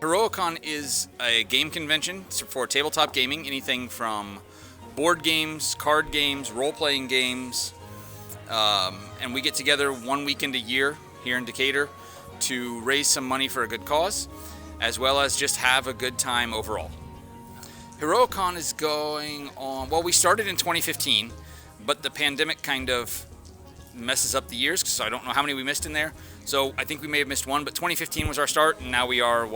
Heroicon is a game convention for tabletop gaming, anything from board games, card games, role-playing games, and we get together one weekend a year here in Decatur to raise some money for a good cause, as well as just have a good time overall. Heroicon is going on, well, we started in 2015, but the pandemic kind of messes up the years, so I don't know how many we missed in there. So I think we may have missed one, but 2015 was our start, and now we are,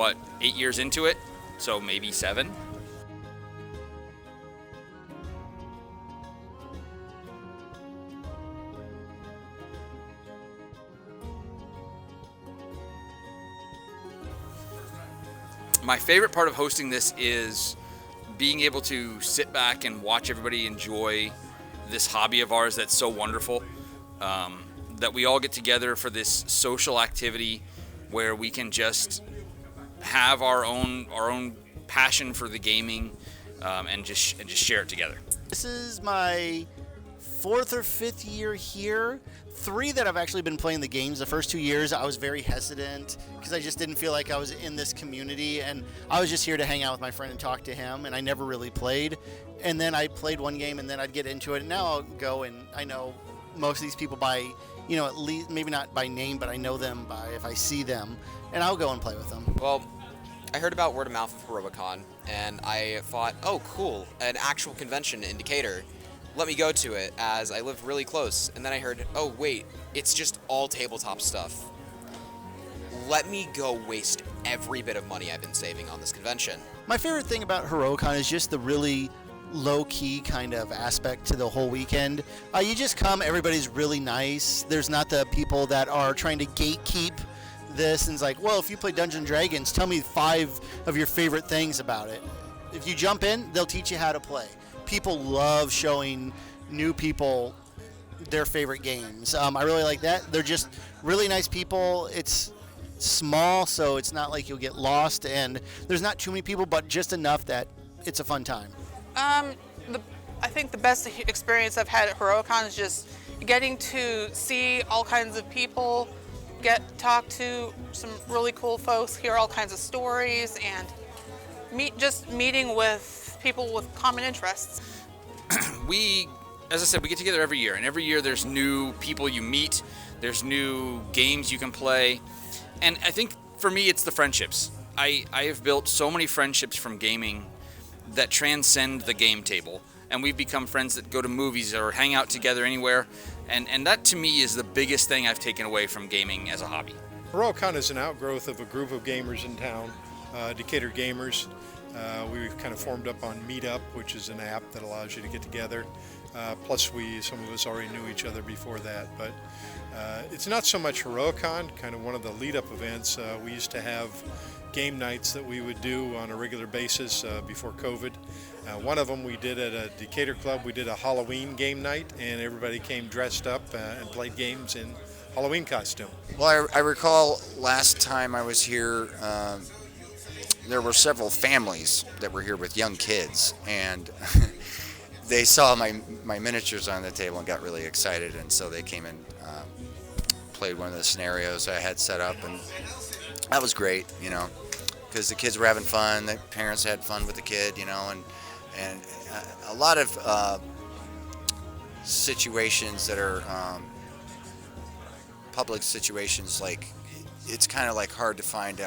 8 years into it? So maybe 7. My favorite part of hosting this is being able to sit back and watch everybody enjoy this hobby of ours that's so wonderful. That we all get together for this social activity where we can just have our own passion for the gaming, and just share it together. This is my 4th or 5th year here. 3 that I've actually been playing the games. The first 2 years I was very hesitant because I just didn't feel like I was in this community, and I was just here to hang out with my friend and talk to him, and I never really played. And then I played one game and then I'd get into it, and now I'll go and I know most of these people by, at least maybe not by name, but I know them by if I see them, and I'll go and play with them. Well, I heard about word of mouth of Heroicon, and I thought, oh, cool, an actual convention in Decatur. Let me go to it, as I live really close. And then I heard, oh, wait, it's just all tabletop stuff. Let me go waste every bit of money I've been saving on this convention. My favorite thing about Heroicon is just the really low-key kind of aspect to the whole weekend. You just come, everybody's really nice. There's not the people that are trying to gatekeep this and it's like, well, if you play Dungeons & Dragons, tell me 5 of your favorite things about it. If you jump in, they'll teach you how to play. People love showing new people their favorite games. I really like that. They're just really nice people. It's small, so it's not like you'll get lost, and there's not too many people, but just enough that it's a fun time. I think the best experience I've had at Heroicon is just getting to see all kinds of people, talk to some really cool folks, hear all kinds of stories, and meeting with people with common interests. As I said, we get together every year, and every year there's new people you meet, there's new games you can play, and I think for me it's the friendships. I have built so many friendships from gaming that transcend the game table, and we've become friends that go to movies or hang out together anywhere, and that to me is the biggest thing I've taken away from gaming as a hobby. Heroicon is an outgrowth of a group of gamers in town, Decatur Gamers. We've kind of formed up on Meetup, which is an app that allows you to get together. Plus some of us already knew each other before that, but it's not so much Heroicon, kind of one of the lead-up events. We used to have game nights that we would do on a regular basis before COVID. One of them we did at a Decatur club. We did a Halloween game night, and everybody came dressed up and played games in Halloween costume. Well, I recall last time I was here, there were several families that were here with young kids, and they saw my miniatures on the table and got really excited, and so they came and played one of the scenarios I had set up, and that was great, because the kids were having fun, the parents had fun with the kid, and a lot of situations that are public situations, like it's kind of like hard to find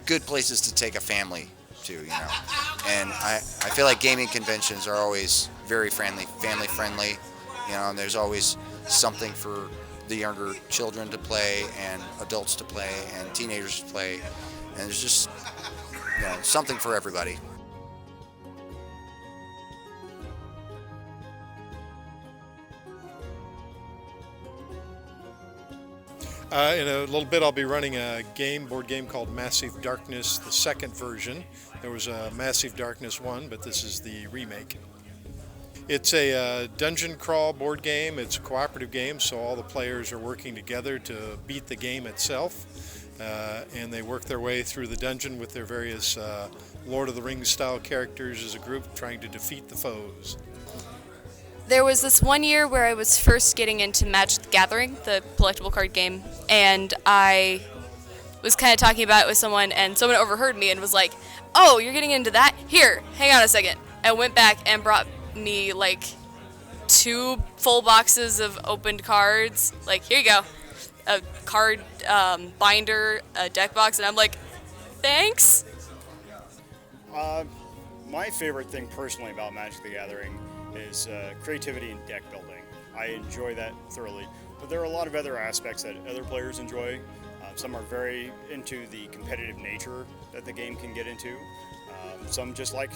good places to take a family to, and I feel like gaming conventions are always very family friendly, and there's always something for the younger children to play and adults to play and teenagers to play, and there's just something for everybody. In a little bit I'll be running a board game called Massive Darkness, the second version. There was a Massive Darkness 1, but this is the remake. It's a dungeon crawl board game. It's a cooperative game, so all the players are working together to beat the game itself. And they work their way through the dungeon with their various Lord of the Rings style characters as a group, trying to defeat the foes. There was this one year where I was first getting into Magic the Gathering, the collectible card game, and I was kind of talking about it with someone, and someone overheard me and was like, "Oh, you're getting into that? Here, hang on a second." I went back and brought me like 2 full boxes of opened cards. Like, here you go, a card binder, a deck box, and I'm like, thanks. My favorite thing personally about Magic the Gathering is creativity and deck building. I enjoy that thoroughly, but there are a lot of other aspects that other players enjoy. Some are very into the competitive nature that the game can get into. Some just like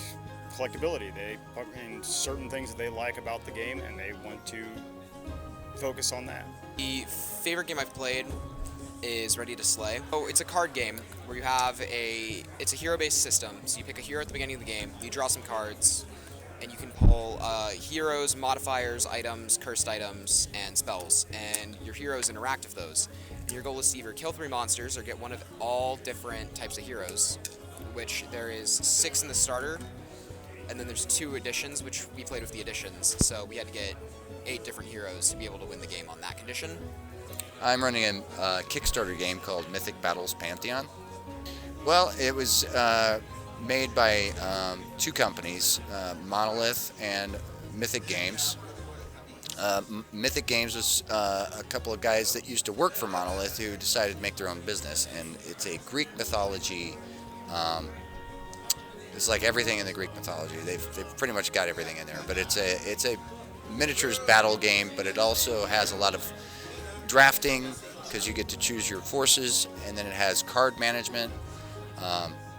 collectability. They put in certain things that they like about the game and they want to focus on that. The favorite game I've played is Ready to Slay. Oh, it's a card game where you have it's a hero-based system. So you pick a hero at the beginning of the game, you draw some cards, and you can pull heroes, modifiers, items, cursed items, and spells. And your heroes interact with those. And your goal is to either kill 3 monsters or get one of all different types of heroes, which there is 6 in the starter, and then there's 2 additions, which we played with the additions. So we had to get 8 different heroes to be able to win the game on that condition. I'm running a Kickstarter game called Mythic Battles Pantheon. Well, it was made by 2 companies, Monolith and Mythic Games. Mythic Games was a couple of guys that used to work for Monolith who decided to make their own business, and it's a Greek mythology. It's like everything in the Greek mythology. They've pretty much got everything in there, but it's a miniatures battle game, but it also has a lot of drafting because you get to choose your forces, and then it has card management.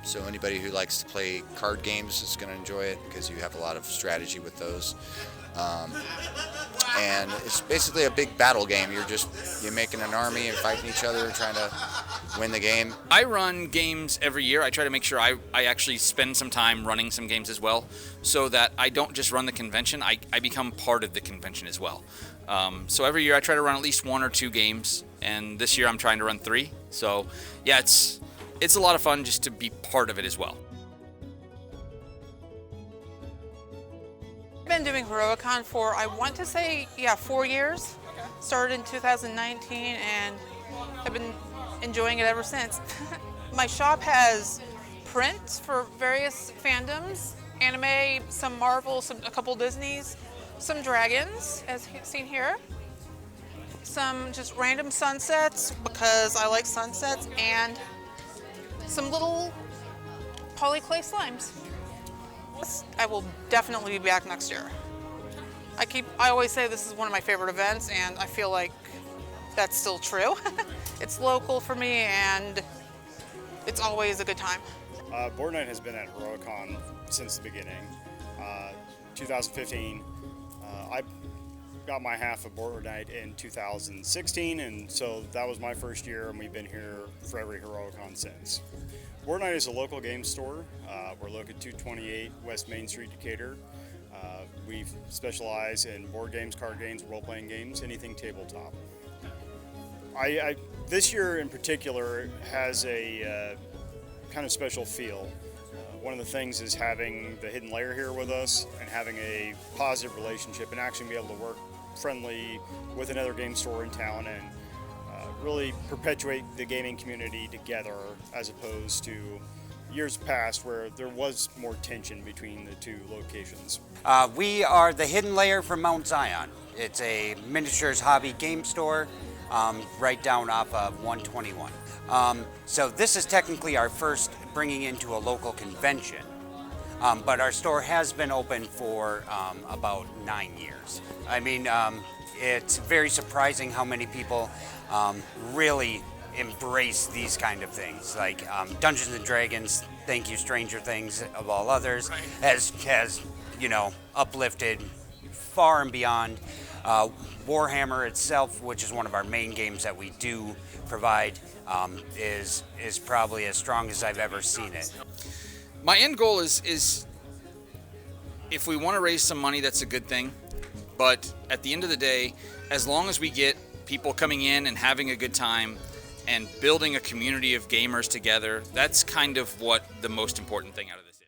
So anybody who likes to play card games is going to enjoy it because you have a lot of strategy with those. And it's basically a big battle game. You're making an army and fighting each other and trying to win the game. I run games every year. I try to make sure I actually spend some time running some games as well, so that I don't just run the convention, I become part of the convention as well. So every year I try to run at least 1 or 2 games, and this year I'm trying to run 3. So yeah, it's a lot of fun just to be part of it as well. I've been doing Heroicon for, I want to say, 4 years. Started in 2019 and I've been enjoying it ever since. My shop has prints for various fandoms, anime, some Marvel, a couple Disneys, some dragons, as seen here, some just random sunsets because I like sunsets, and some little polyclay slimes. I will definitely be back next year. I always say this is one of my favorite events, and I feel like that's still true. It's local for me, and it's always a good time. Board Night has been at Heroicon since the beginning. 2015, I got my half of Board Night in 2016, and so that was my first year, and we've been here for every Heroicon since. Board Night is a local game store. We're located 228 West Main Street, Decatur. We specialize in board games, card games, role-playing games, anything tabletop. This year in particular has a kind of special feel. One of the things is having the Hidden Layer here with us and having a positive relationship and actually be able to work friendly with another game store in town and really perpetuate the gaming community together, as opposed to years past where there was more tension between the 2 locations. We are the Hidden Layer from Mount Zion. It's a miniatures hobby game store right down off of 121. So this is technically our first bringing into a local convention, but our store has been open for about 9 years. I mean, it's very surprising how many people really embrace these kind of things. Like Dungeons and Dragons, thank you Stranger Things of all others, has uplifted far and beyond. Warhammer itself, which is one of our main games that we do provide, is probably as strong as I've ever seen it. My end goal is if we want to raise some money, that's a good thing. But at the end of the day, as long as we get people coming in and having a good time and building a community of gamers together, that's kind of what the most important thing out of this is.